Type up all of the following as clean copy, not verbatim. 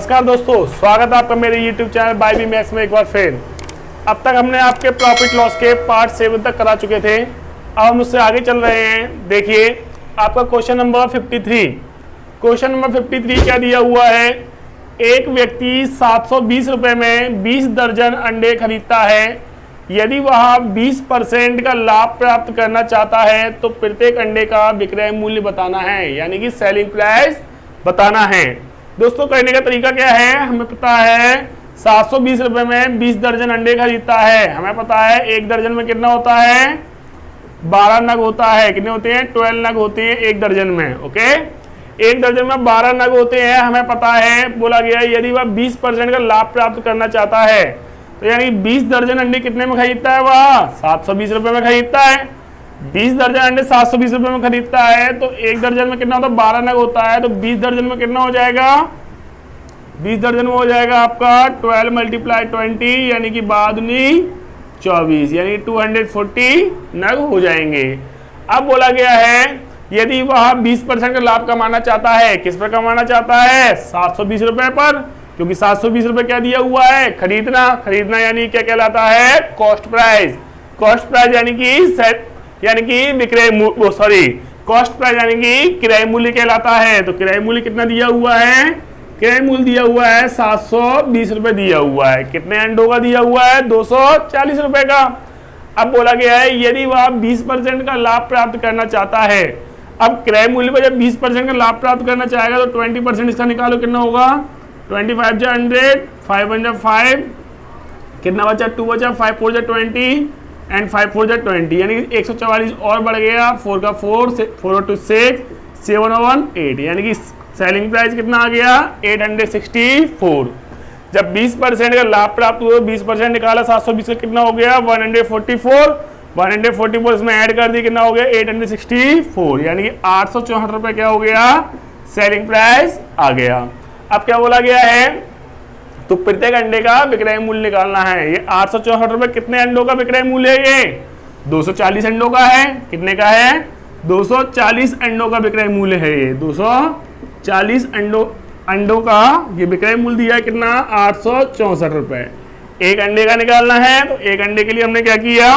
नमस्कार दोस्तों, स्वागत है आपका मेरे YouTube channel by B maths में एक बार फिर। अब तक हमने आपके प्रॉफिट लॉस के पार्ट 7 तक करा चुके थे। अब हम उससे आगे चल रहे हैं। देखिए आपका क्वेश्चन नंबर 53। क्वेश्चन नंबर 53 क्या दिया हुआ है? एक व्यक्ति 720 रुपये में 20 दर्जन अंडे खरीदता है। यदि वह 20% का लाभ प्राप्त करना चाहता है तो प्रत्येक अंडे का विक्रय मूल्य बताना है, यानी कि सेलिंग प्राइस बताना है। दोस्तों कहने का तरीका क्या है? हमें पता है 720 रुपये में 20 दर्जन अंडे खरीदता है। हमें पता है एक दर्जन में कितना होता है? 12 नग होता है। कितने होते हैं? 12 नग होते हैं एक दर्जन में। ओके, एक दर्जन में 12 नग होते हैं। हमें पता है, बोला गया है यदि वह 20% का लाभ प्राप्त करना चाहता है तो यानी 20 दर्जन अंडे कितने में खरीदता है? वह 720 रुपये में खरीदता है। 20 दर्जन अंडे 720 रुपये में खरीदता है तो एक दर्जन में कितना होता है? 12 नग होता है। तो 20 दर्जन में कितना हो जाएगा? 20 दर्जन में हो जाएगा आपका 12 × 20 यानी कि 12×24 यानी 240 नग हो जाएंगे। अब बोला गया है यदि वह 20% का लाभ कमाना चाहता है, किस पर कमाना चाहता है? 720 रुपये पर, क्योंकि 720 रुपये क्या दिया हुआ है? खरीदना यानी क्या कहलाता है? Cost price. कॉस्ट प्राइस यानी कि विक्रय मूल्य, सॉरी कॉस्ट प्राइस यानी कि किराए मूल्य कहलाता है। तो किराए मूल्य कितना दिया हुआ है? किराए मूल्य दिया हुआ है 720 रुपये दिया हुआ है। कितने अंडों का दिया हुआ है? 240 रुपये का। अब बोला गया है यदि वह 20% का लाभ प्राप्त करना चाहता है। अब किराए मूल्य पर जब 20% का लाभ प्राप्त करना चाहेगा तो 20% इसका निकालो, कितना होगा? 25 जा 100, 5 1 जा 5, कितना बचा? 2 बचा, 5 4 जा 20 एंड 5 4 जा 20 यानी 144 और बढ़ गया। 4 का 4, 4 2 6, 7 1 8 यानी कि सेलिंग प्राइस कितना आ गया? 864। जब 20% का लाभ प्राप्त हुआ, 20% निकाला 720 का, कितना हो गया? 144। 144 इसमें ऐड कर दी, कितना हो गया? 864 यानी कि 864 रुपये क्या हो गया? सेलिंग प्राइस आ गया। अब क्या बोला गया है? तो प्रत्येक अंडे का विक्रय मूल्य निकालना है। ये 864 रुपये कितने अंडों का विक्रय मूल्य है? ये 240 अंडों का है। कितने का है? 240 अंडों का विक्रय मूल्य है। ये 240 अंडों का ये विक्रय मूल्य दिया है कितना? 864 रुपये। एक अंडे का निकालना है तो एक अंडे के लिए हमने क्या किया?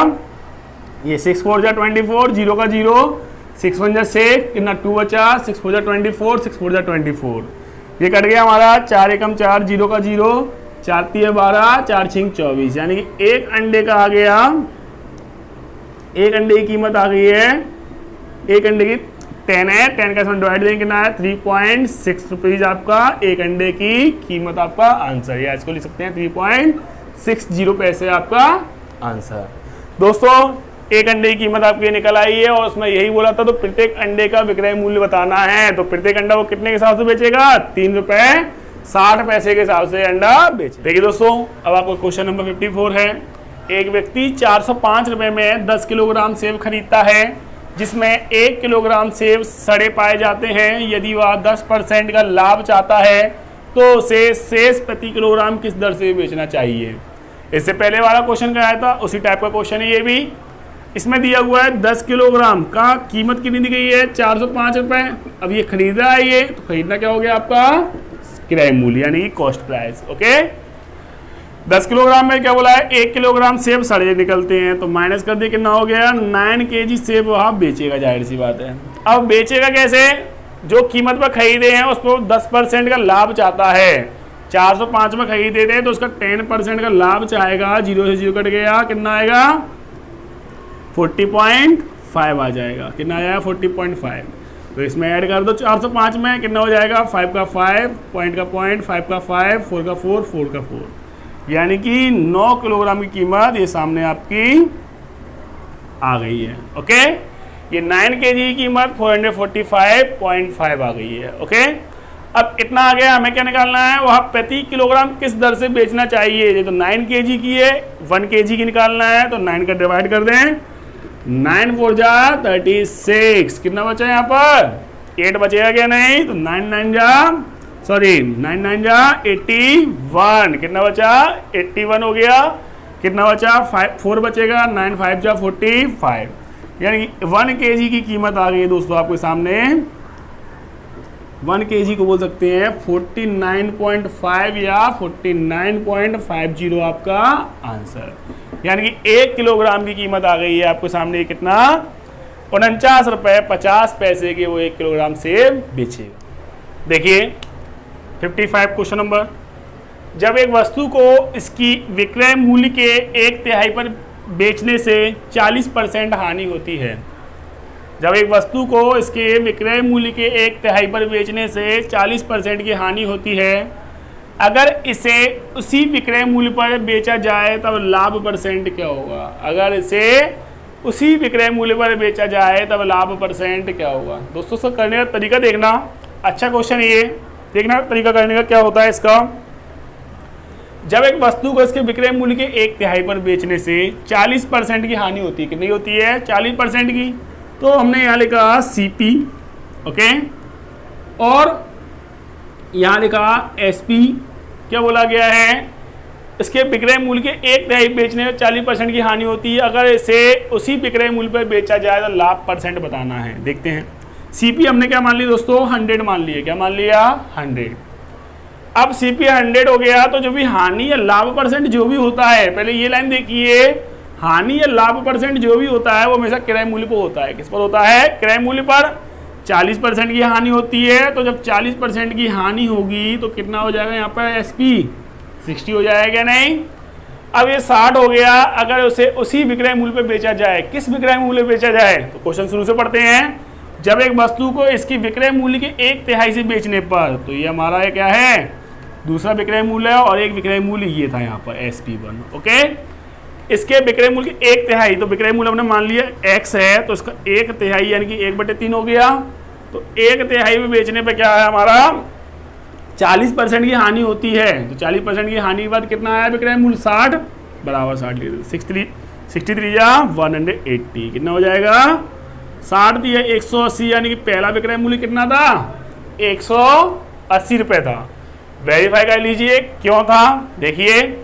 ये 6 4 जा 24, 0 का 0, 6 1 जा 6, कितना 2 बचा, 6 4 जा 24, 6 4 जा 24। ये कट गया हमारा 4 एकम 4, 0 का 0, 4 3 12, 4 6 24 यानी कि एक अंडे का आ गया, एक अंडे की कीमत आ गई है, एक अंडे की 10 है, 10 का इसमें डिवाइड देंगे कितना है? 3.6 रुपीज आपका एक अंडे की कीमत, आपका आंसर। या इसको लिख सकते हैं 3.60 पैसे आपका आंसर। दोस्तों एक अंडे की कीमत आपकी निकल आई है और उसमें यही बोला था तो प्रत्येक अंडे का विक्रय मूल्य बताना है। तो प्रत्येक अंडा वो कितने के हिसाब से बेचेगा? 3 रुपए 60 पैसे के हिसाब से अंडा बेचे। देखिए दोस्तों, अब आपका क्वेश्चन नंबर 54 है। एक व्यक्ति 405 रुपये में 10 किलोग्राम सेब खरीदता है, जिसमें 1 किलोग्राम सेब सड़े पाए जाते हैं। यदि वह 10% का लाभ चाहता है तो उसे शेष प्रति किलोग्राम किस दर से बेचना चाहिए? इससे पहले वाला क्वेश्चन क्या आया था, उसी टाइप का क्वेश्चन है ये भी। इसमें दिया हुआ है 10 किलोग्राम का कीमत कितनी दी गई है? 405 रुपये। अब ये खरीद रहा है, ये तो खरीदना क्या हो गया आपका? किराए मूल्य यानी कि कॉस्ट प्राइस। ओके, 10 किलोग्राम में क्या बोला है? 1 किलोग्राम सेब सड़े निकलते हैं तो माइनस कर दिए, कितना हो गया? 9 kg सेब वह बेचेगा, जाहिर सी बात है। अब बेचेगा कैसे? जो कीमत पर खरीदे हैं उस पर 10% का लाभ चाहता है। 405 में खरीदे थे तो उसका 10% का लाभ चाहेगा। 0 से 0 कट गया, कितना आएगा? 40.5 आ जाएगा। कितना आया? 40.5। तो इसमें ऐड कर दो 405 में, कितना हो जाएगा? 5 का 5, पॉइंट का पॉइंट, 5 का 5, 4 का 4, 4 का 4 यानी कि 9 किलोग्राम की कीमत ये सामने आपकी आ गई है। ओके, ये 9 kg की कीमत 445.5 आ गई है। ओके, अब इतना आ गया, हमें क्या निकालना है? वह प्रति किलोग्राम किस दर से बेचना चाहिए? ये तो 9 kg की है, 1 kg की निकालना है तो 9 का डिवाइड कर दें, 9 4 जा 36, कितना बचा यहाँ पर? 8 बचेगा क्या? नहीं, तो 9 9 जा 81, कितना बचा? 81 हो गया। कितना बचा? 4 बचेगा, 9 5 जा 45 यानी 1 kg की कीमत आ गई है दोस्तों आपके सामने 1 kg को बोल सकते हैं 49.5 या 49.50 आपका आंसर। यानी कि 1 किलोग्राम की कीमत आ गई है आपको सामने, कितना 49 रुपये 50 पैसे के वो 1 किलोग्राम सेब बेचेगा। देखिए 55 क्वेश्चन नंबर, जब एक वस्तु को इसकी विक्रय मूल्य के 1/3 पर बेचने से 40% हानि होती है। जब एक वस्तु को इसके विक्रय मूल्य के 1/3 पर बेचने से 40% की हानि होती है, अगर इसे उसी विक्रय मूल्य पर बेचा जाए तब लाभ परसेंट क्या होगा? अगर इसे उसी विक्रय मूल्य पर बेचा जाए तब लाभ परसेंट क्या होगा? दोस्तों इसका करने का तरीका देखना, अच्छा क्वेश्चन ये देखना तरीका करने का क्या होता है इसका। जब एक वस्तु को इसके विक्रय मूल्य के 1/3 पर बेचने से 40% की हानि होती है, कितनी होती है? 40% की। तो हमने यहाँ लिखा CP, ओके, और यहाँ लिखा SP। क्या बोला गया है? इसके विक्रय मूल्य के 1/3 बेचने में 40% की हानि होती है, अगर इसे उसी विक्रय मूल्य पर बेचा जाए तो लाभ परसेंट बताना है। देखते हैं CP हमने क्या मान लिया दोस्तों? 100 मान लिया। क्या मान लिया? 100। अब CP 100 हो गया, तो जो भी हानि या लाभ परसेंट जो भी होता है, पहले ये लाइन देखिए, हानि या लाभ परसेंट जो भी होता है वो हमेशा क्रय मूल्य पर होता है। किस पर होता है? क्रय मूल्य पर। 40% की हानि होती है, तो जब 40% की हानि होगी तो कितना हो जाएगा यहाँ पर? SP 60 हो जाएगा नहीं? अब ये 60 हो गया, अगर उसे उसी विक्रय मूल्य पर बेचा जाए, किस विक्रय मूल्य पर बेचा जाए? तो क्वेश्चन शुरू से पढ़ते हैं। जब एक वस्तु को इसकी विक्रय मूल्य के 1/3 से बेचने पर, तो ये हमारा ये क्या है? दूसरा विक्रय मूल्य है, और एक विक्रय मूल्य ये था यहाँ पर SP1, ओके। इसके विक्रय मूल्य के 1/3, तो विक्रय मूल्य हमने मान लिया X है, तो इसका 1/3 यानी कि 1/3 हो गया। तो 1/3 में बेचने पे क्या है हमारा? 40% की हानि होती है, तो 40% की हानि के बाद कितना आया विक्रय मूल्य? 60 बराबर 60 63 या 180, कितना हो जाएगा? 60 दिया 180, यानी कि पहला विक्रय मूल्य कितना था? 180 रुपये था। वेरीफाई कर लीजिए क्यों था। देखिए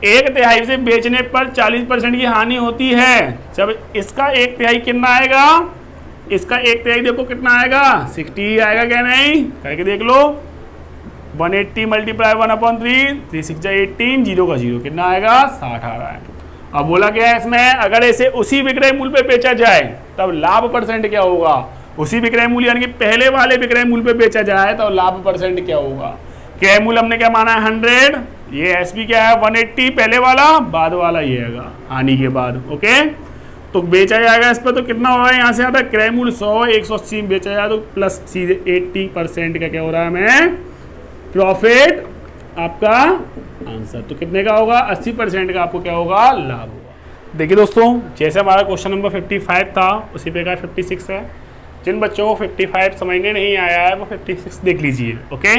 1/3 से बेचने पर 40% की हानि होती है, जब इसका 1/3 कितना आएगा? इसका 1/3 देखो कितना आएगा? 60 आएगा क्या? नहीं करके देख लो। 180 मल्टीप्लाई 1/3, 3 6 18, 0 का 0, कितना आएगा? 60 आ रहा है। अब बोला क्या है इसमें? अगर इसे उसी विक्रय मूल्य पे बेचा जाए तब लाभ परसेंट क्या होगा? उसी विक्रय मूल्य यानी कि पहले वाले विक्रय मूल्य पे बेचा जाए तब लाभ परसेंट क्या होगा? क्रय मूल्य हमने क्या माना है? 100। ये SP क्या है? 180 पहले वाला, बाद वाला ये है हानि के बाद, ओके। तो बेचा जाएगा इस पर, तो कितना होगा? यहाँ से आता है क्रय मूल्य 100, 180 बेचा जाए तो प्लस सीधे 80% का क्या हो रहा है हमें? प्रॉफिट आपका आंसर। तो कितने का होगा? 80% का आपको क्या होगा? लाभ होगा। देखिए दोस्तों, जैसे हमारा क्वेश्चन नंबर 55 था, उसी प्रकार 56 है। जिन बच्चों को 55 समझने नहीं आया है वो 56 देख लीजिए, ओके।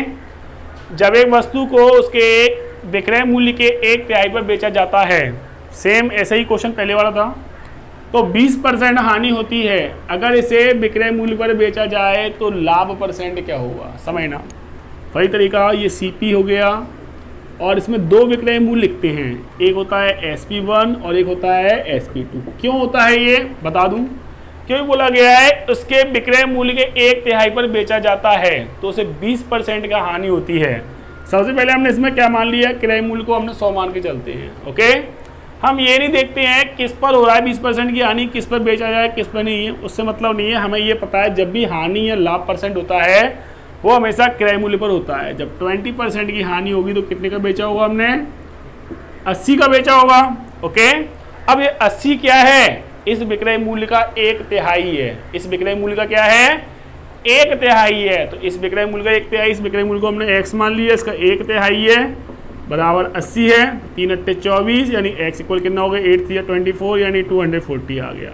जब एक वस्तु को उसके विक्रय मूल्य के 1/3 पर बेचा जाता है, सेम ऐसा ही क्वेश्चन पहले वाला था, तो 20% हानि होती है, अगर इसे विक्रय मूल्य पर बेचा जाए तो लाभ परसेंट क्या होगा? समझना वही तरीका। ये CP हो गया, और इसमें 2 विक्रय मूल्य लिखते हैं, एक होता है SP1 और एक होता है SP2। क्यों होता है ये बता दूं। क्यों बोला गया है? उसके विक्रय मूल्य के 1/3 पर बेचा जाता है तो उसे 20% का हानि होती है। सबसे पहले हमने इसमें क्या मान लिया? क्रय मूल्य को हमने 100 मान के चलते हैं, ओके। हम ये नहीं देखते हैं किस पर हो रहा है 20% की हानि, किस पर बेचा जाए किस पर नहीं है, उससे मतलब नहीं है। हमें ये पता है जब भी हानि या लाभ परसेंट होता है वो हमेशा क्रय मूल्य पर होता है। जब 20% की हानि होगी तो कितने का बेचा होगा हमने? 80 का बेचा होगा, ओके। अब ये 80 क्या है? इस विक्रय मूल्य का 1/3 है। इस विक्रय मूल्य का क्या है? 1/3 है। तो इस विक्रय मूल्य का 1/3, इस विक्रय मूल्य को हमने X मान लिया, इसका 1/3 है बराबर 80 है। 3 8 24, यानी X इक्वल कितना हो गया? 8 3 24, यानी 240 आ गया।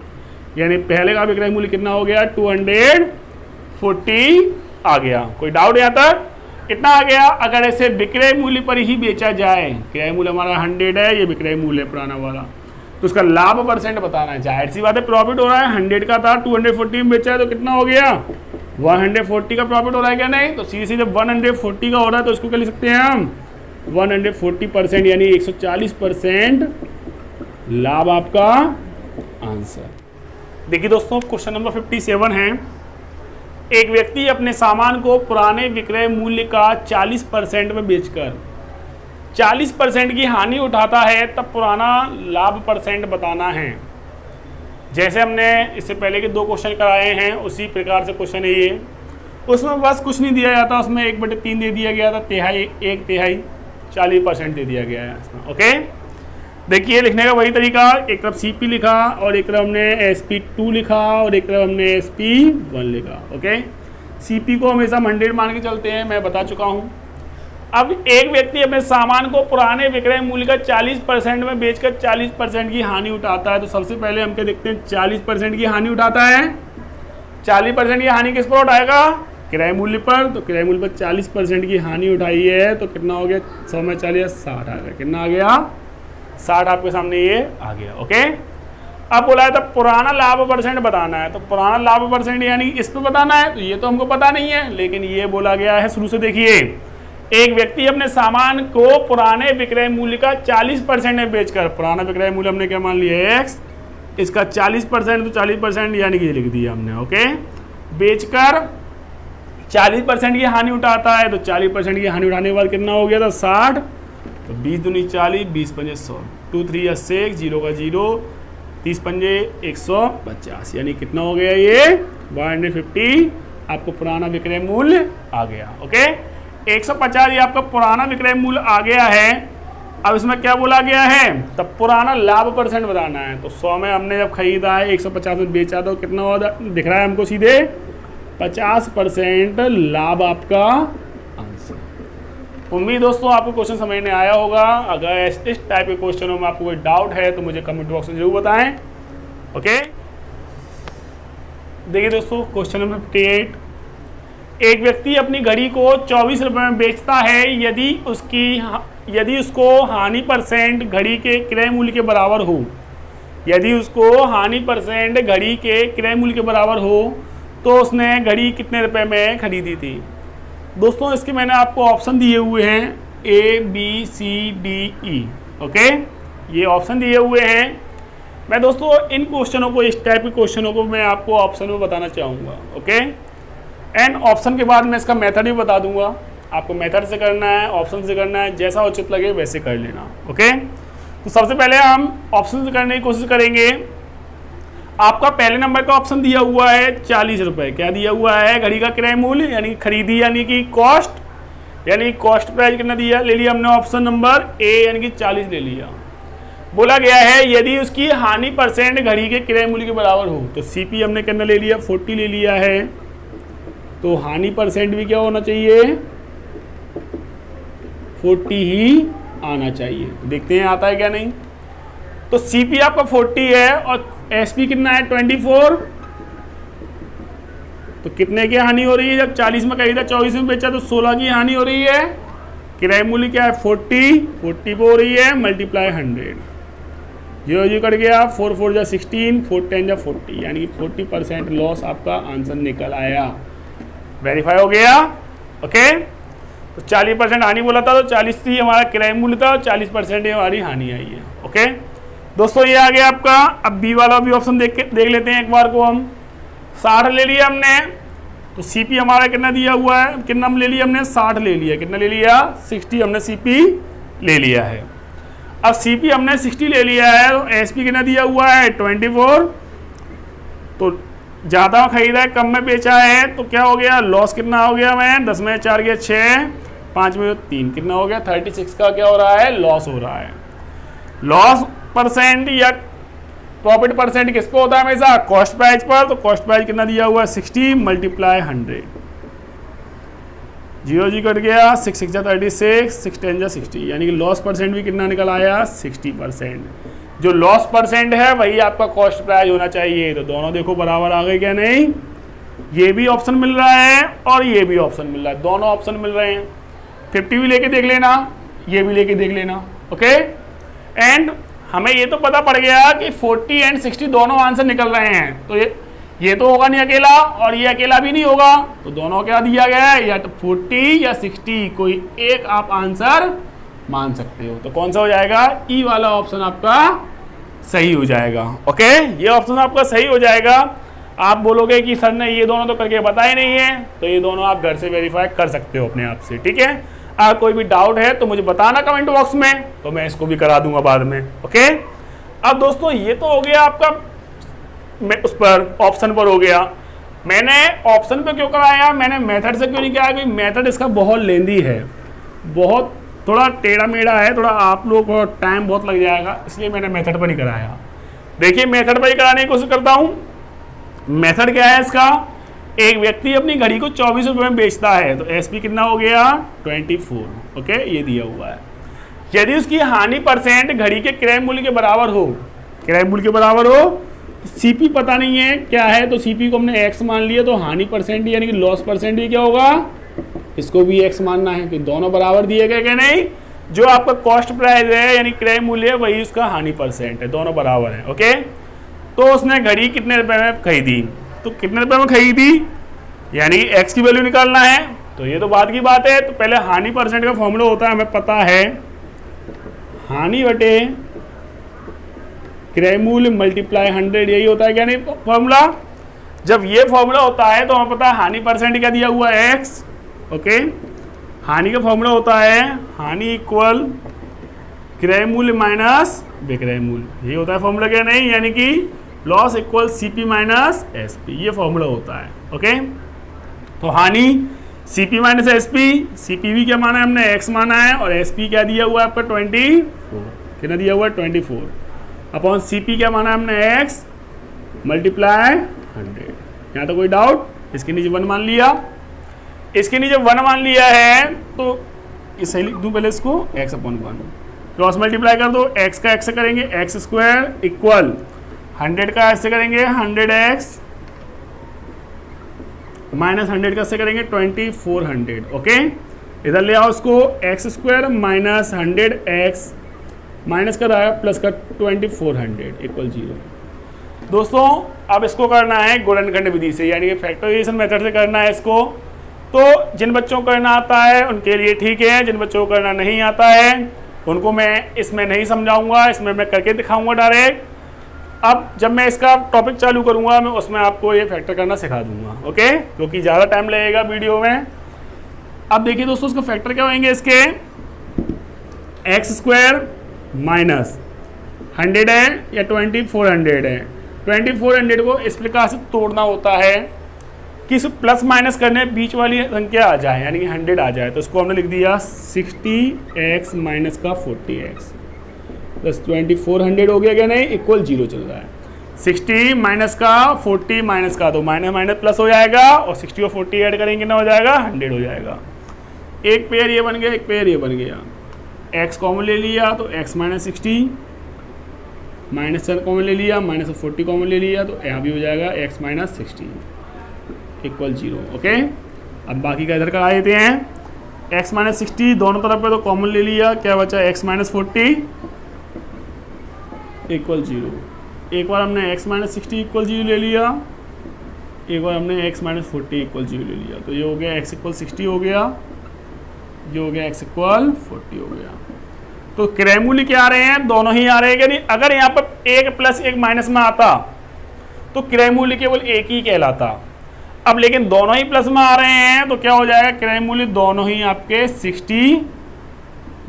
यानी पहले का विक्रय मूल्य कितना हो गया? 240 आ गया। कोई डाउट यहाँ तक? कितना आ गया? अगर ऐसे विक्रय मूल्य पर ही बेचा जाए, क्रय मूल्य हमारा 100 है, ये विक्रय मूल्य है पुराना वाला, तो उसका लाभ परसेंट बताना है। जाहिर सी बात है प्रॉफिट हो रहा है, 100 का था 240 में बेचा है तो कितना हो गया? 140 का प्रॉफिट हो रहा है क्या? नहीं। तो सीधे सीधे 140 का हो रहा है तो इसको क्या लिख सकते हैं हम? 140% यानी 140% लाभ आपका आंसर। देखिए दोस्तों, क्वेश्चन नंबर 57 है। एक व्यक्ति अपने सामान को पुराने विक्रय मूल्य का 40% में बेचकर 40% की हानि उठाता है, तब पुराना लाभ परसेंट बताना है। जैसे हमने इससे पहले के 2 क्वेश्चन कराए हैं, उसी प्रकार से क्वेश्चन है ये। उसमें बस कुछ नहीं दिया जाता, उसमें 1/3 दे दिया गया था, तिहाई 1/3 40% दे दिया गया है इसमें। ओके, देखिए लिखने का वही तरीका, एक तरफ CP लिखा और एक तरफ हमने SP2 लिखा और एक तरफ हमने SP1 लिखा। ओके, CP को हमेशा 100 मान के चलते हैं, मैं बता चुका हूँ। अब एक व्यक्ति अपने सामान को पुराने विक्रय मूल्य का 40% में बेचकर 40% की हानि उठाता है। तो सबसे पहले हम क्या देखते हैं, 40% की हानि उठाता है। 40% की हानि किस पर उठाएगा, किराए मूल्य पर। तो किराए मूल्य पर 40% की हानि उठाई है, तो कितना हो गया, 100 में 40 60 आ गया। कितना आ गया, 60 आपके सामने ये आ गया। ओके, अब बोला है तो पुराना लाभ परसेंट बताना है। तो पुराना लाभ परसेंट यानी इस पे बताना है, तो ये तो हमको पता नहीं है, लेकिन ये बोला गया है शुरू से। देखिए, एक व्यक्ति अपने सामान को पुराने विक्रय मूल्य का 40% में बेचकर, पुराना विक्रय मूल्य हमने क्या मान लिया x, इसका 40%, तो 40% यानी कि ये लिख दिया हमने। ओके, बेचकर 40% की हानि उठाता है, तो 40% की हानि उठाने के बाद कितना हो गया था, 60। तो 20 दूनी 40, 20 पंजे 100, 2 3 या 6, 0 का 0, 30 पंजे 150, यानी कितना हो गया ये 150। आपको पुराना विक्रय मूल्य आ गया। ओके, 150 ये आपका पुराना विक्रय मूल्य आ गया है। अब इसमें क्या बोला गया है, तब पुराना लाभ परसेंट बताना है। तो 100 में हमने जब खरीदा है, 150 में बेचा, तो कितना होगा दिख रहा है हमको, सीधे 50% लाभ आपका आंसर। उम्मीद दोस्तों आपको क्वेश्चन समझ में आया होगा। अगर इस टाइप के क्वेश्चनों में आपको कोई डाउट है तो मुझे कमेंट बॉक्स में जरूर बताएं। ओके, देखिए दोस्तों, क्वेश्चन नंबर 58, एक व्यक्ति अपनी घड़ी को 24 रुपये में बेचता है, यदि उसको हानि परसेंट घड़ी के क्रय मूल्य के बराबर हो। यदि उसको हानि परसेंट घड़ी के क्रय मूल्य के बराबर हो, तो उसने घड़ी कितने रुपए में खरीदी थी। दोस्तों इसके मैंने आपको ऑप्शन दिए हुए हैं ABCDE। ओके, ये ऑप्शन दिए हुए हैं। मैं दोस्तों इन क्वेश्चनों को, इस टाइप के क्वेश्चनों को मैं आपको ऑप्शन में बताना चाहूँगा। ओके, एंड ऑप्शन के बाद मैं इसका मेथड भी बता दूंगा। आपको मेथड से करना है, ऑप्शन से करना है, जैसा उचित लगे वैसे कर लेना। ओके, तो सबसे पहले हम ऑप्शन से करने की कोशिश करेंगे। आपका पहले नंबर का ऑप्शन दिया हुआ है 40 रुपये। क्या दिया हुआ है, घड़ी का क्रय मूल्य यानी खरीदी, यानी कि कॉस्ट, यानी कॉस्ट प्राइस कितना दिया, ले लिया हमने ऑप्शन नंबर A यानी कि 40 ले लिया। बोला गया है यदि उसकी हानि परसेंट घड़ी के क्रय मूल्य के बराबर हो, तो CP हमने कितना ले लिया, 40 ले लिया है। तो हानि परसेंट भी क्या होना चाहिए, 40 ही आना चाहिए। देखते हैं आता है क्या नहीं। तो CP आपका 40 है और SP कितना है 24। तो कितने की हानि हो रही है, जब 40 में खरीदा 24 में बेचा तो 16 की हानि हो रही है। किराए मूल्य क्या है 40 पे हो रही है, मल्टीप्लाई 100, 0 कट गया, 4 4 जा 16, 4 10 जा 40, यानी कि 40% लॉस आपका आंसर निकल आया। वेरीफाई हो गया। ओके, तो 40% हानि बोला था, तो 40 ही हमारा किराए मूल्य था और 40% ही हमारी हानि आई है। ओके दोस्तों, ये आ गया आपका। अब बी वाला भी ऑप्शन देख लेते हैं एक बार को। हम 60 ले लिया हमने, तो CP हमारा कितना दिया हुआ है, कितना ले लिया हमने, 60 ले लिया। कितना ले लिया, 60 हमने CP ले लिया है। अब CP हमने 60 ले लिया है, तो SP कितना दिया हुआ है 24। तो ज़्यादा खरीदा है, कम में बेचा है, तो क्या हो गया, लॉस कितना हो गया, मैं 10 में 4 गया 6, 5 में 3, कितना हो गया 36 का क्या हो रहा है, लॉस हो रहा है। लॉस परसेंट या प्रॉफिट परसेंट किस पे होता है हमेशा, कॉस्ट प्राइस पर। तो कॉस्ट प्राइस कितना दिया हुआ है 60 मल्टीप्लाई 100, 0 जी कट गया, 6 6 जा 36, 6 10 जा 60, यानी कि लॉस परसेंट भी कितना निकल आया 60%। जो लॉस परसेंट है वही आपका कॉस्ट प्राइस होना चाहिए। तो दोनों देखो बराबर आ गए क्या नहीं, ये भी ऑप्शन मिल रहा है और ये भी ऑप्शन मिल रहा है, दोनों ऑप्शन मिल रहे हैं। 50 भी लेके देख लेना, ये भी लेके देख लेना। ओके, एंड हमें ये तो पता पड़ गया कि 40 एंड 60 दोनों आंसर निकल रहे हैं। तो ये तो होगा नहीं अकेला और ये अकेला भी नहीं होगा, तो दोनों क्या दिया गया है, या तो 40 या 60, कोई एक आप आंसर मान सकते हो। तो कौन सा हो जाएगा, ई वाला ऑप्शन आपका सही हो जाएगा। ओके, ये ऑप्शन आपका सही हो जाएगा। आप बोलोगे कि सर ने ये दोनों तो करके बताए नहीं है, तो ये दोनों आप घर से वेरीफाई कर सकते हो अपने आप से, ठीक है। अगर कोई भी डाउट है तो मुझे बताना कमेंट बॉक्स में, तो मैं इसको भी करा दूंगा बाद में, ओके। अब दोस्तों ये तो हो गया आपका उस पर ऑप्शन पर हो गया। मैंने ऑप्शन पे क्यों कराया, मैंने मेथड से क्यों नहीं किया, क्योंकि मेथड इसका बहुत लेंदी है, बहुत थोड़ा टेढ़ा मेढ़ा है, थोड़ा आप लोग को टाइम बहुत लग जाएगा, इसलिए मैंने मेथड पर नहीं कराया। देखिए मेथड पर ही कराने की कोशिश करता हूँ। मेथड क्या है इसका, एक व्यक्ति अपनी घड़ी को 24 रुपये में बेचता है, तो एसपी कितना हो गया 24, ओके, ये दिया हुआ है। यदि उसकी हानि परसेंट घड़ी के क्रय मूल्य के बराबर हो, क्रय मूल्य के बराबर हो, तो सीपी पता नहीं है क्या है, तो सीपी को हमने एक्स मान लिया, तो हानि परसेंट यानी कि लॉस परसेंट भी क्या होगा, इसको भी एक्स मानना है कि दोनों बराबर दिए गए क्या नहीं। जो आपका कॉस्ट प्राइस है यानी क्रय मूल्य है वही उसका हानि परसेंट है, दोनों बराबर है, ओके। तो उसने घड़ी कितने रुपए में खरीदी, तो कितने रुपए में खरीदी यानी एक्स की वैल्यू निकालना है, तो ये तो बात की बात है। तो पहले हानि परसेंट का फॉर्मूला होता है, हमें पता है, हानि बटे क्रय मूल्य मल्टीप्लाई 100, यही होता है क्या नहीं फॉर्मूला। जब ये फॉर्मूला होता है तो हमें पता है हानि परसेंट क्या दिया हुआ है एक्स, ओके। हानि का फॉर्मूला होता है हानि इक्वल क्रय मूल्य माइनस विक्रय मूल्य, ये होता है फॉर्मूला क्या नहीं, यानी कि loss equal CP minus SP, ये फॉर्मूला होता है, ओके। तो हानि सीपी माइनस एसपी, सीपी भी क्या माना है हमने एक्स माना है, और एसपी क्या दिया हुआ है आपका 24, कितना दिया हुआ है 24, अपॉन सीपी क्या माना है हमने एक्स मल्टीप्लाई 100। यहाँ तो कोई डाउट, इसके नीचे 1 मान लिया, इसके नीचे 1 मान लिया है, तो ये सही लिख दूँ पहले इसको, एक्स अपॉन 1, क्रॉस मल्टीप्लाई कर दो, एक्स का एक्स से करेंगे एक्स स्क्वायर इक्वल 100 का ऐसे करेंगे 100x माइनस 100 का ऐसे करेंगे 2400, ओके। इधर ले आओ उसको, x square minus 100x minus का रहा है प्लस का 2400 इक्वल 0। दोस्तों अब इसको करना है गुणनखंड विधि से, यानी कि फैक्टराइजेशन मेथड से करना है इसको। तो जिन बच्चों को करना आता है उनके लिए ठीक है, जिन बच्चों को करना नहीं आता है उनको मैं इसमें नहीं समझाऊंगा, इसमें मैं करके दिखाऊंगा डायरेक्ट। अब जब मैं इसका टॉपिक चालू करूंगा मैं उसमें आपको ये फैक्टर करना सिखा दूंगा, ओके, क्योंकि ज़्यादा टाइम लगेगा वीडियो में। अब देखिए दोस्तों उसका फैक्टर क्या होंगे इसके, एक्स स्क्वायर माइनस 100 है या 2400 है, 2400 को इस प्रकार से तोड़ना होता है कि इस प्लस माइनस करने बीच वाली संख्या आ जाए, यानी कि 100 आ जाए, तो इसको हमने लिख दिया 60x माइनस का 40x प्लस 2400 हो गया क्या नहीं, इक्वल 0 चल रहा है। 60 माइनस का 40 माइनस का, तो माइनस माइनस प्लस हो जाएगा, और 60 और 40 ऐड करेंगे ना हो जाएगा 100 हो जाएगा। एक पेयर ये बन गया, एक पेयर ये बन गया, x कॉमन ले लिया तो x माइनस 60, माइनस 10 कॉमन ले लिया, माइनस 40 कॉमन ले लिया, तो यहाँ भी हो जाएगा x माइनस 60 इक्वल 0, ओके। अब बाकी का इधर का आ देते हैं, x माइनस 60 दोनों तरफ पे तो कॉमन ले लिया, क्या बचा x माइनस 40 इक्वल 0। एक बार हमने x माइनस 60 इक्वल 0 ले लिया, एक बार हमने x माइनस 40 इक्वल 0 ले लिया, तो ये हो गया x इक्वल 60 हो गया, ये हो गया x इक्वल 40 हो गया। तो क्रय मूल्य क्या आ रहे हैं, दोनों ही आ रहे हैं, यानी अगर यहाँ पर एक प्लस एक माइनस में आता तो क्रय मूल्य केवल एक ही कहलाता। अब लेकिन दोनों ही प्लस में आ रहे हैं तो क्या हो जाएगा, क्रय मूल्य दोनों ही आपके 60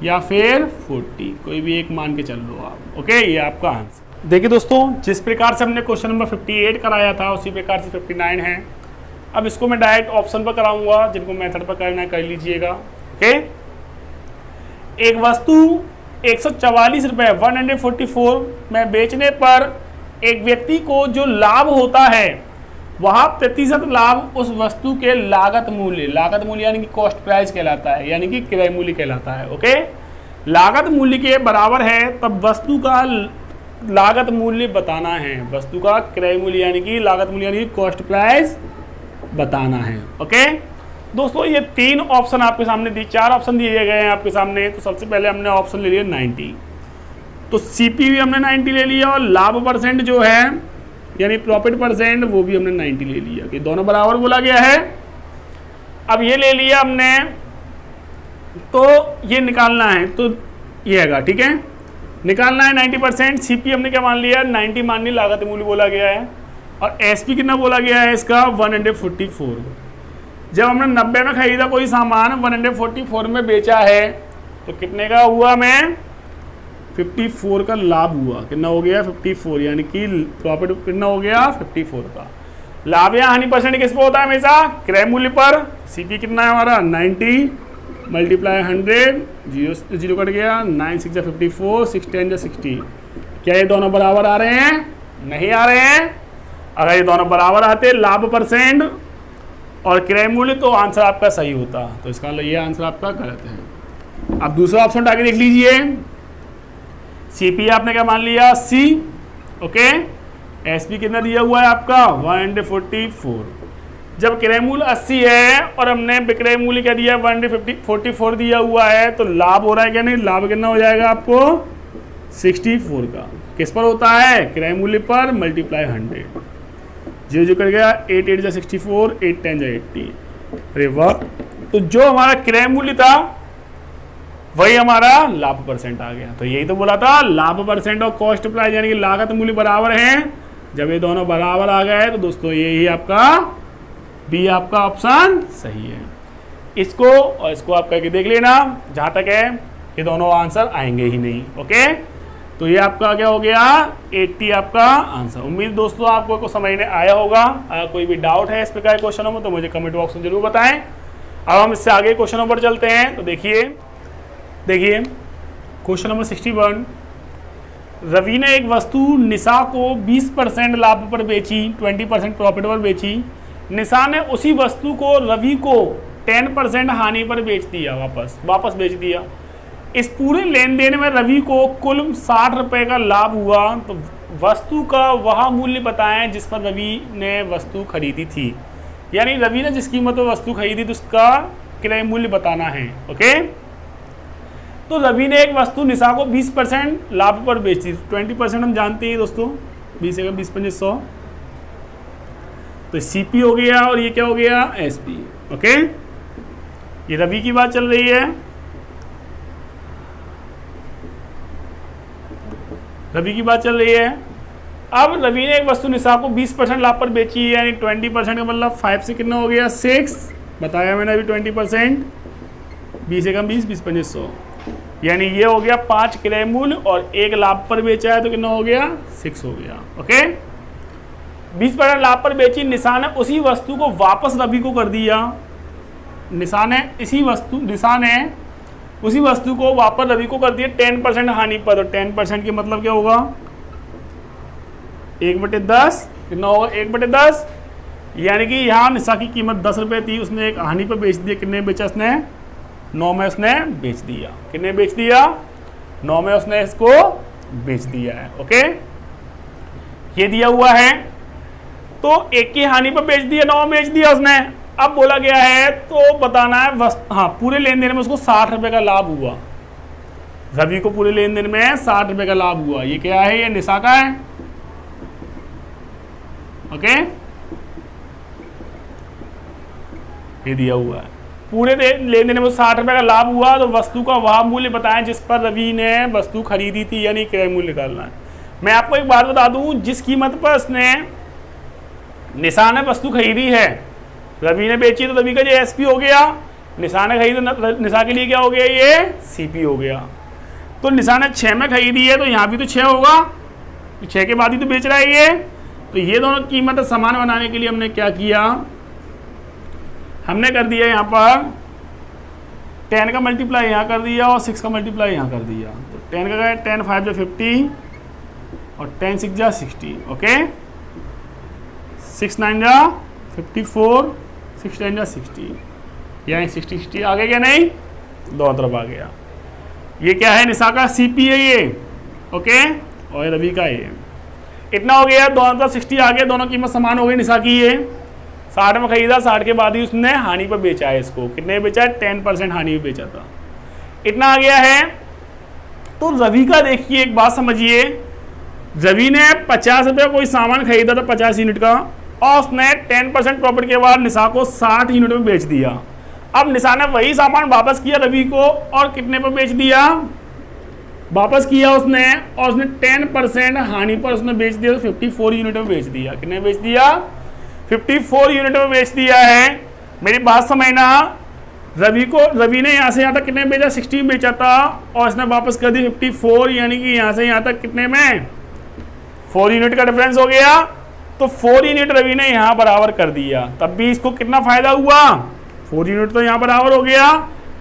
या फिर 40, कोई भी एक मान के चल लो आप, ओके। ये आपका आंसर। देखिए दोस्तों जिस प्रकार से हमने क्वेश्चन नंबर 58 कराया था उसी प्रकार से 59 है। अब इसको मैं डायरेक्ट ऑप्शन पर कराऊंगा, जिनको मेथड पर करना है कर लीजिएगा, ओके। एक वस्तु 144 रुपये 144 में बेचने पर एक व्यक्ति को जो लाभ होता है वह प्रतिशत लाभ उस वस्तु के लागत मूल्य यानी कि कॉस्ट प्राइस कहलाता है, यानी कि क्रय मूल्य कहलाता है, ओके। लागत मूल्य के बराबर है तब वस्तु का लागत मूल्य बताना है, वस्तु का क्रय मूल्य यानी कि लागत मूल्य यानी कि कॉस्ट प्राइस बताना है, ओके। दोस्तों ये 3 ऑप्शन आपके सामने दी, 4 ऑप्शन दिए गए हैं आपके सामने। तो सबसे पहले हमने ऑप्शन ले लिया 90, तो सीपी भी हमने 90 ले लिया, और लाभ परसेंट जो है यानी प्रॉफिट परसेंट वो भी हमने 90 ले लिया, कि दोनों बराबर बोला गया है। अब ये ले लिया हमने, तो ये निकालना है, तो ये हैगा, ठीक है, निकालना है 90%। सीपी हमने क्या मान लिया, 90 मान ली, लागत मूल्य बोला गया है। और एसपी कितना बोला गया है इसका 144। जब हमने 90 में खरीदा कोई सामान 144 में बेचा है तो कितने का हुआ, मैं 54 का लाभ हुआ। कितना हो गया 54, यानी कि प्रॉफिट कितना हो गया 54 का। लाभ या हानि परसेंट किस पे होता है हमेशा, क्रय मूल्य पर। सीपी कितना है हमारा 90 मल्टीप्लाई 100, जीरो कट गया, 9 6 54, 6 10 60। क्या ये दोनों बराबर आ रहे हैं, नहीं आ रहे हैं। अगर ये दोनों बराबर आते लाभ परसेंट और क्रय मूल्य तो आंसर आपका सही होता, तो इसका ये आंसर आपका गलत है। अब दूसरा ऑप्शन उठा के देख लीजिए। सीपी आपने क्या मान लिया सी, ओके। एसपी कितना दिया हुआ है आपका 144। जब क्रय मूल्य 80 है और हमने विक्रय मूल्य क्या दिया 144 दिया हुआ है, तो लाभ हो रहा है क्या नहीं, लाभ कितना हो जाएगा आपको 64 का। किस पर होता है, क्रय मूल्य पर मल्टीप्लाई 100। जीरो जो कर गया 8 8 64, 8 10 80। अरे वाह, तो जो हमारा क्रय मूल्य था वही हमारा लाभ परसेंट आ गया। तो यही तो बोला था, लाभ परसेंट और कॉस्ट प्राइस यानी कि लागत मूल्य बराबर हैं। जब ये दोनों बराबर आ गए तो दोस्तों यही आपका बी आपका ऑप्शन सही है। इसको और इसको आप करके देख लेना, जहां तक है ये दोनों आंसर आएंगे ही नहीं, ओके। तो ये आपका क्या हो गया 80 आपका आंसर। उम्मीद दोस्तों आपको को समझ में आया होगा। अगर कोई भी डाउट है इस प्रकार के क्वेश्चनों में तो मुझे कमेंट बॉक्स में जरूर बताएं। अब हम इससे आगे क्वेश्चनों पर चलते हैं। तो देखिए क्वेश्चन नंबर 61। रवि ने एक वस्तु निशा को 20% लाभ पर बेची, 20% प्रॉफिट पर बेची। निशा ने उसी वस्तु को रवि को 10% हानि पर बेच दिया, वापस बेच दिया। इस पूरे लेन देन में रवि को कुल 60 रुपये का लाभ हुआ। तो वस्तु का वह मूल्य बताएं जिस पर रवि ने वस्तु खरीदी थी। यानी रवि ने जिस कीमत पर वस्तु खरीदी थी उसका क्रय मूल्य बताना है, ओके। तो रवि ने एक वस्तु निशा को 20% लाभ पर बेची। 20% हम जानते हैं दोस्तों, 20 एकम 20 25 100। तो सीपी हो गया और ये क्या हो गया एसपी, ओके। ये रवि की बात चल रही है। रवि की बात चल रही है। अब रवि ने एक वस्तु निशा को 20% लाभ पर बेची है, यानी 20% का मतलब 5 से कितना हो गया 6, बताया मैंने अभी 20%, 20 एकम 20 20 25 100। यानी ये हो गया 5 क्रय मूल्य और 1 लाभ पर बेचा है तो कितना हो गया 6 हो गया, ओके। 20% लाभ पर बेची, निशा ने उसी वस्तु को वापस रवि को कर दिया। निशा ने उसी वस्तु को वापस रवि को कर दिया 10% हानि पर। तो 10% के मतलब क्या होगा 1/10, कितना होगा 1/10। यानी कि यहाँ निशा की कीमत 10 रुपये थी, उसने एक हानि पर बेच दिया। कितने बेचा उसने 9 में उसने बेच दिया। कितने बेच दिया 9 में उसने इसको बेच दिया है, ओके। ये दिया हुआ है तो 1 की हानि पर बेच दिया, 9 में बेच दिया उसने। अब बोला गया है तो बताना है पूरे लेन देन में उसको 60 रुपये का लाभ हुआ। रवि को पूरे लेन देन में 60 रुपये का लाभ हुआ। ये क्या है, ये निशा का है, ओके। ये दिया हुआ है पूरे लेन देन में 60 रुपये का लाभ हुआ। तो वस्तु का वह मूल्य बताएं जिस पर रवि ने वस्तु खरीदी थी, यानी क्रय मूल्य निकालना है। मैं आपको एक बात बता दूं, जिस कीमत पर उसने निशा ने वस्तु खरीदी है रवि ने बेची, तो रवि का जो एसपी हो गया। निशा ने खरीदी, निशा के लिए क्या हो गया ये सीपी हो गया। तो निशा ने 6 में खरीदी है तो यहाँ भी तो 6 होगा, 6 के बाद ही तो बेच रहा है ये। तो ये दोनों कीमत समान बनाने के लिए हमने क्या किया, हमने कर दिया यहाँ पर 10 का मल्टीप्लाई यहाँ कर दिया और 6 का मल्टीप्लाई यहाँ कर दिया। तो 10 का गया 10 5 जा 50 और 10 6 जा 60, ओके। 6 9 जा 54, 6 10 जा 60, यानी 60 आ गया क्या नहीं, दोनों तरफ आ गया। ये क्या है निशा का सीपी है ये, ओके, और रवि का ये। इतना हो गया, दोनों तरफ 60 आ गया, दोनों कीमत समान हो गई। निशा की ये 60 में खरीदा, 60 के बाद ही उसने हानि पर बेचा है इसको। कितने बेचा है 10% हानि पर बेचा था। इतना आ गया है। तो रवि का देखिए एक बात समझिए, रवि ने 50 रुपये कोई सामान खरीदा था 50 यूनिट का और उसने 10% प्रॉफिट के बाद निशा को 60 यूनिट में बेच दिया। अब निशा ने वही सामान वापस किया रवि को और कितने पर बेच दिया वापस किया उसने और उसने 10% हानि पर उसने बेच दिया, तो 54 यूनिट में बेच दिया। कितने बेच दिया? 54 यूनिट में बेच दिया है। मेरी बात समझना, रवि ने यहाँ से यहाँ तक कितने बेचा? 60 बेचा था और इसने वापस कर दी 54, यानी कि यहाँ से यहाँ तक कितने में 4 यूनिट का डिफरेंस हो गया। तो 4 यूनिट रवि ने यहाँ बराबर कर दिया, तब भी इसको कितना फायदा हुआ? 4 यूनिट तो यहाँ बराबर हो गया।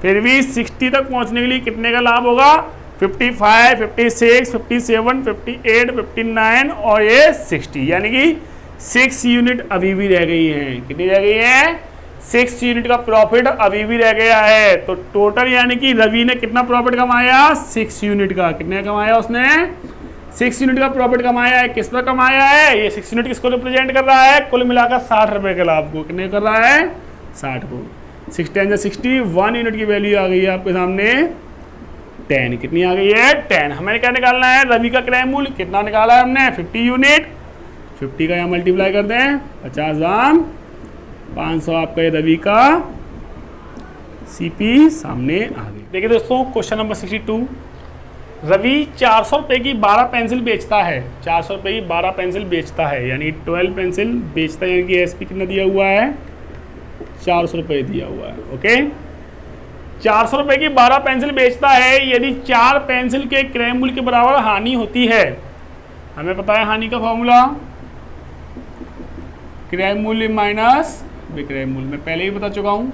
फिर भी 60 तक पहुँचने के लिए कितने का लाभ होगा? 55, 56, 57, 58, 59 और ये 60, यानी कि 6 यूनिट अभी भी रह गई हैं। कितनी रह गई है? 6 यूनिट का प्रॉफिट अभी भी रह गया है। तो टोटल यानी कि रवि ने कितना प्रॉफिट कमाया? 6 यूनिट का। कितने कमाया उसने? 6 यूनिट का प्रॉफिट कमाया है। किस पर कमाया है? ये 6 यूनिट किसको रिप्रेजेंट कर रहा है? कुल मिलाकर 60 रुपए के लाभ को। कितने कर रहा है? 60 को। 6 × 60, 1 यूनिट की वैल्यू आ गई है आपके सामने 10। कितनी आ गई है? 10। हमें क्या निकालना है? रवि का क्रय मूल्य कितना निकाला है हमने? 50 यूनिट। 50 का यहाँ मल्टीप्लाई कर दें, 50 500 आपका ये रवि का सीपी सामने आ गई। देखिए दोस्तों, क्वेश्चन नंबर 62। रवि 400 रुपये की 12 पेंसिल बेचता है। 400 रुपये की 12 पेंसिल बेचता है, यानी 12 पेंसिल बेचता है, यानी कि एसपी कितना दिया हुआ है? 400 रुपये दिया हुआ है। ओके, 400 रुपये की 12 पेंसिल बेचता है। यदि 4 पेंसिल के क्रय मूल्य के बराबर हानि होती है, हमें पता है हानि का फॉर्मूला क्रय मूल्य माइनस विक्रय मूल्य, मैं पहले ही बता चुका हूं।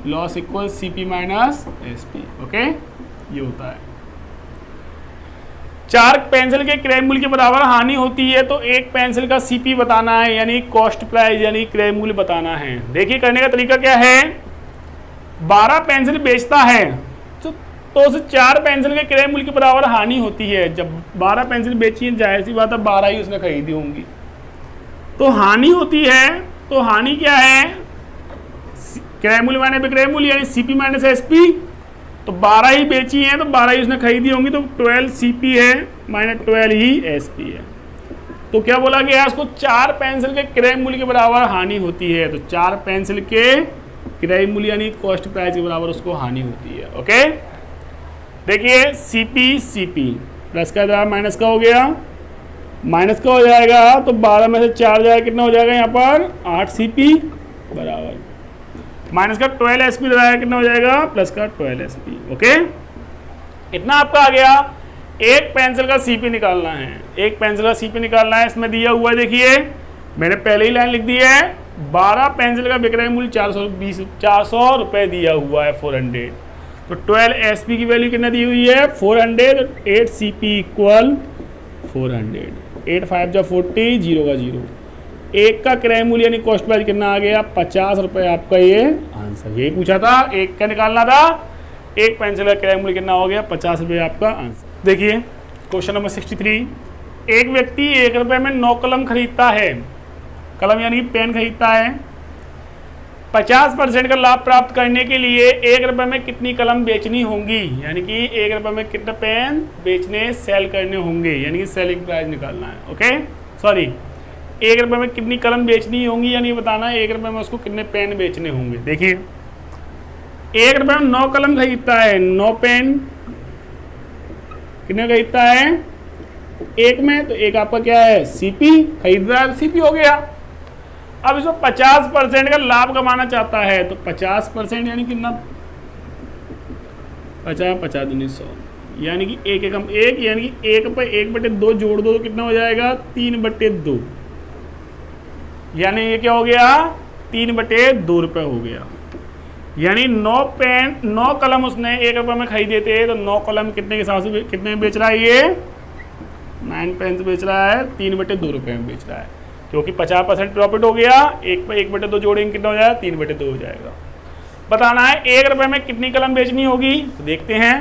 Loss equal CP minus SP. Okay, ये होता है। 4 पेंसिल के क्रय मूल्य के बराबर हानि होती है तो एक पेंसिल का सीपी बताना है, यानी कॉस्ट प्राइस यानी क्रय मूल्य बताना है। देखिए करने का तरीका क्या है। 12 पेंसिल बेचता है तो उसे 4 पेंसिल के क्रय मूल्य के बराबर हानि होती है। जब 12 पेंसिल बेची है, जाहिर सी बात है 12 ही उसने खरीदी होंगी, तो हानि होती है। तो हानि क्या है? क्रय मूल्य माइनस विक्रय मूल्य, यानी सीपी माइनस एसपी। तो 12 ही बेची हैं तो 12 ही उसने खरीदी होंगी, तो 12 सीपी है माइनस 12 ही एसपी है। तो क्या बोला गया है? उसको 4 पेंसिल के क्रय मूल्य के बराबर हानि होती है। तो 4 पेंसिल के क्रय मूल्य यानी कॉस्ट प्राइस के बराबर उसको हानि होती है। ओके, देखिए सीपी सीपी प्लस का था माइनस का हो गया, माइनस का हो जाएगा तो 12 में से 4 जाएगा, कितना हो जाएगा यहाँ पर? 8 सीपी बराबर माइनस का 12 एसपी लगाया, कितना हो जाएगा? प्लस का 12 एसपी। ओके, इतना आपका आ गया। एक पेंसिल का सीपी निकालना है। एक पेंसिल का सीपी निकालना है, इसमें दिया हुआ है, देखिए मैंने पहले ही लाइन लिख दी है। 12 पेंसिल का विक्रय मूल्य 400 रुपये दिया हुआ है, 400। तो 12 एसपी की वैल्यू कितना दी हुई है? 400। 8 सीपी इक्वल 400। 8 5 जा 40, 0 का 0। एक का क्रय मूल्य यानी कॉस्ट प्राइस कितना आ गया? 50 रुपये आपका ये आंसर। यही पूछा था, एक का निकालना था। एक पेंसिल का क्रय मूल्य कितना हो गया? 50 रुपये आपका आंसर। देखिए क्वेश्चन नंबर 63। एक व्यक्ति 1 रुपये में 9 कलम खरीदता है। कलम यानी पेन खरीदता है। 50% का लाभ प्राप्त करने के लिए 1 रुपये में कितनी कलम बेचनी होंगी, यानी कि 1 रुपये में कितने पेन बेचने सेल करने होंगे, यानी कि सेलिंग प्राइस निकालना है। ओके, सॉरी, 1 रुपये में कितनी कलम बेचनी होंगी, यानी बताना है 1 रुपये में उसको कितने पेन बेचने होंगे। देखिए 1 रुपये में 9 कलम खरीदता है, 9 पेन कितने खरीदता है? 1 में, तो एक आपका क्या है? सीपी खरीद रहा है, सीपी हो गया। अब इसमें 50% का लाभ कमाना चाहता है, तो 50% यानी कितना? 50 50 दूनी 100, यानी कि 1 एकम 1, यानी कि 1 पर 1/2 जोड़ दो तो कितना हो जाएगा? 3/2, यानी ये क्या हो गया? 3/2 रुपये हो गया। यानी 9 पेन 9 कलम उसने 1 रुपये में खरीदे थे, तो 9 कलम कितने के हिसाब से कितने में बेच रहा है? ये 9 पेन से बेच रहा है, 3/2 रुपये में बेच रहा है, क्योंकि 50% प्रॉफिट हो गया। 1 पर 1/2 जोड़ेंगे कितना हो जाएगा? 3/2 हो जाएगा। बताना है 1 रुपये में कितनी कलम बेचनी होगी, तो देखते हैं।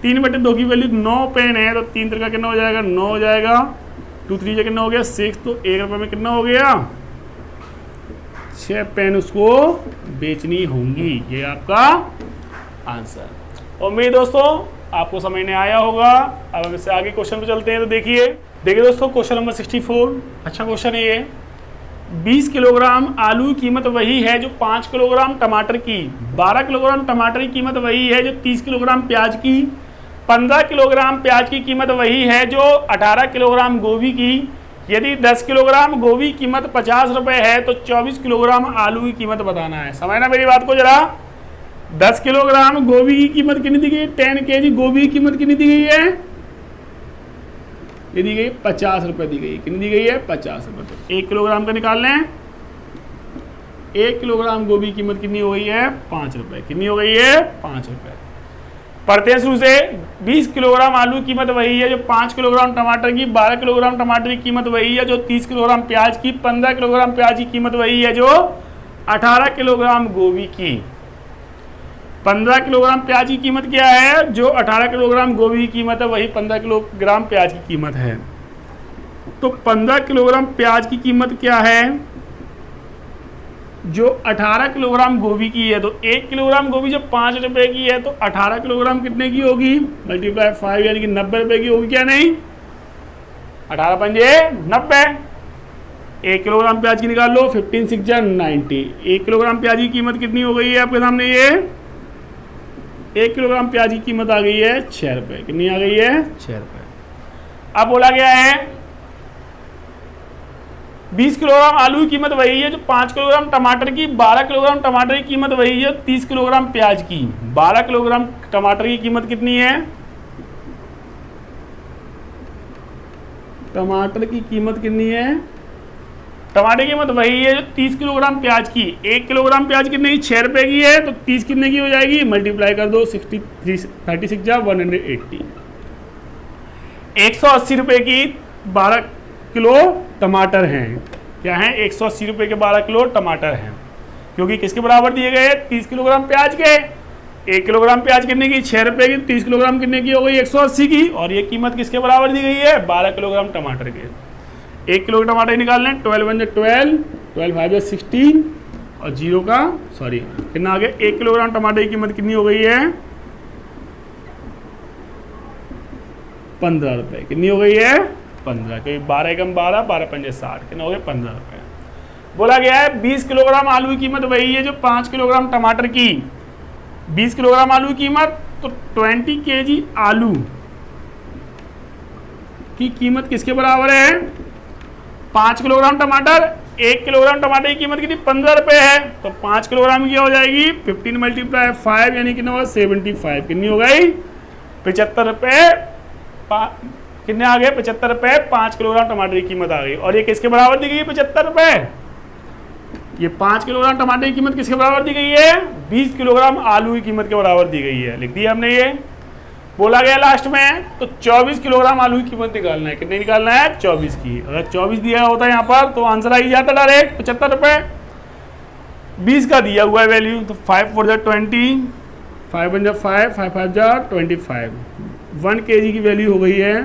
3/2 की वैल्यू 9 पेन है, तो 3 का कितना हो जाएगा? 9 हो जाएगा। 2 3 जा कितना हो गया? 6। तो 1 रुपये में कितना हो गया? 6 पेन उसको बेचनी होंगी। ये आपका आंसर। उम्मीद दोस्तों आपको समझ में आया होगा। अब हम इससे आगे क्वेश्चन पे चलते हैं। तो देखिए दोस्तों क्वेश्चन नंबर 64, अच्छा क्वेश्चन है ये। 20 किलोग्राम आलू की कीमत वही है जो 5 किलोग्राम टमाटर की, 12 किलोग्राम टमाटर की कीमत वही है जो 30 किलोग्राम प्याज की, 15 किलोग्राम प्याज की कीमत वही है जो 18 किलोग्राम गोभी की। यदि 10 किलोग्राम गोभी की कीमत 50 रुपए है तो 24 किलोग्राम आलू की कीमत बताना है। समझना मेरी बात को जरा। 10 किलोग्राम गोभी की कीमत कितनी दी गई? 10 केजी गोभी की कीमत कितनी दी गई है? ये दी गई 50 रुपए दी गई। कितनी दी गई है? 50 रुपए। तो 1 किलोग्राम का निकाल लें। 1 किलोग्राम गोभी की कीमत कितनी हो गई है? 5 रुपए। कितनी हो गई है? 5 रुपए। पढ़ते हैं शुरू से। 20 किलोग्राम आलू की कीमत वही है जो 5 किलोग्राम टमाटर की। 12 किलोग्राम टमाटर की कीमत वही है जो 30 किलोग्राम प्याज की। 15 किलोग्राम प्याज की कीमत वही है जो 18 किलोग्राम गोभी की। 15 किलोग्राम प्याज की कीमत क्या है? जो 18 किलोग्राम गोभी की कीमत है वही 15 किलोग्राम प्याज की कीमत है। तो 15 किलोग्राम प्याज की कीमत क्या है? जो 18 किलोग्राम गोभी की है। तो 1 किलोग्राम गोभी जो 5 रुपए की है तो 18 किलोग्राम कितने की होगी? मल्टीप्लाई 5 यानी कि 90 रुपए की होगी। क्या नहीं? 18 पंजे 90। 1 किलोग्राम प्याज की निकाल लो। 15 6 जा 90। 1 किलोग्राम प्याज की कीमत कितनी हो गई है आपके सामने? ये 1 किलोग्राम प्याज की कीमत आ गई है 6 रुपए। कितनी आ गई है? 6 रुपए। अब बोला गया है 20 किलोग्राम आलू की कीमत वही है जो 5 किलोग्राम टमाटर की। 12 किलोग्राम टमाटर की कीमत वही है 30 किलोग्राम प्याज की। 12 किलोग्राम टमाटर की कीमत कितनी है? टमाटर की कीमत कितनी है? टमाटर की कीमत वही है जो 30 किलोग्राम प्याज की। 1 किलोग्राम प्याज कितने की? 6 रुपए की है। तो 30 कितने की हो जाएगी? मल्टीप्लाई कर दो। 36 जा 180। 180 रुपए की 12 किलो टमाटर हैं। क्या हैं? 180 रुपए के 12 किलो टमाटर हैं। क्योंकि किसके बराबर दिए गए? 30 किलोग्राम प्याज के। 1 किलोग्राम प्याज कितने की? 6 रुपए की। 30 किलोग्राम कितने की हो गई? 180 की। और ये कीमत किसके बराबर दी गई है? 12 किलोग्राम टमाटर के। 1 किलो टमाटर निकाल लें। 12 1 12, 12 5 16 और जीरो का सॉरी कितना आ गया? 1 किलोग्राम टमाटर की कीमत कितनी हो गई है? 15 रुपए। कितनी हो गई है? 15। क्योंकि 12 कम 12, 12 पंजे 60। कितने हो गए? 15 रुपए। बोला गया है 20 किलोग्राम आलू की कीमत वही है जो 5 किलोग्राम टमाटर की। 20 किलोग्राम आलू की कीमत तो 20 केजी आलू की कीमत किसके बराबर है? 5 किलोग्राम टमाटर। 1 किलोग्राम टमाटर की कीमत कितनी? 15 रुपए है। तो 5 किलोग्राम की हो जाएगी 15 मल्टीप्लाई 5 यानी कितना होगा? 75। कितनी हो गई? 75 रुपए। कितने आ गए? 75 रुपए। 5 किलोग्राम टमाटर की कीमत आ गई। और ये किसके बराबर दी गई है? 75 रुपए। ये 5 किलोग्राम टमाटर की कीमत किसके बराबर दी गई है? 20 किलोग्राम आलू की कीमत के बराबर दी गई है। लिख दिया हमने ये। बोला गया लास्ट में तो 24 किलोग्राम आलू की कीमत निकालना है। कितने निकालना है? 24 की। अगर 24 दिया होता है यहाँ पर तो आंसर आ ही जाता डायरेक्ट 75 रुपए। 20 का दिया हुआ है वैल्यू तो 5 4 20, 5 1 5, 5 5 25। 1 kg की वैल्यू हो गई है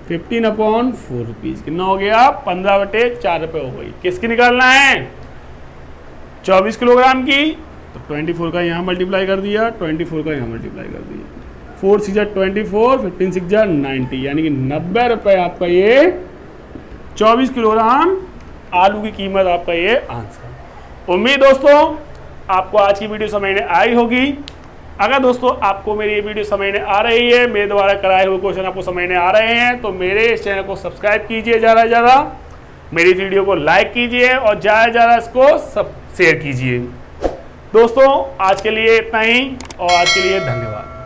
15/4 रुपीज़। कितना हो गया? 15/4 रुपये हो गई। किसकी निकालना है? 24 किलोग्राम की। तो 24 का यहाँ मल्टीप्लाई कर दिया, 24 का यहाँ मल्टीप्लाई कर दिया। 4 6 24, 15 6 90 यानी कि 90 रुपये आपका ये 24 किलोग्राम आलू की कीमत आपका ये आंसर। उम्मीद दोस्तों आपको आज की वीडियो समझ में आई होगी। अगर दोस्तों आपको मेरी ये वीडियो समझने आ रही है, मेरे द्वारा कराए हुए क्वेश्चन आपको समझने आ रहे हैं तो मेरे इस चैनल को सब्सक्राइब कीजिए ज़्यादा से ज़्यादा, मेरी वीडियो को लाइक कीजिए और ज़्यादा से ज़्यादा इसको सब शेयर कीजिए। दोस्तों आज के लिए इतना ही और आज के लिए धन्यवाद।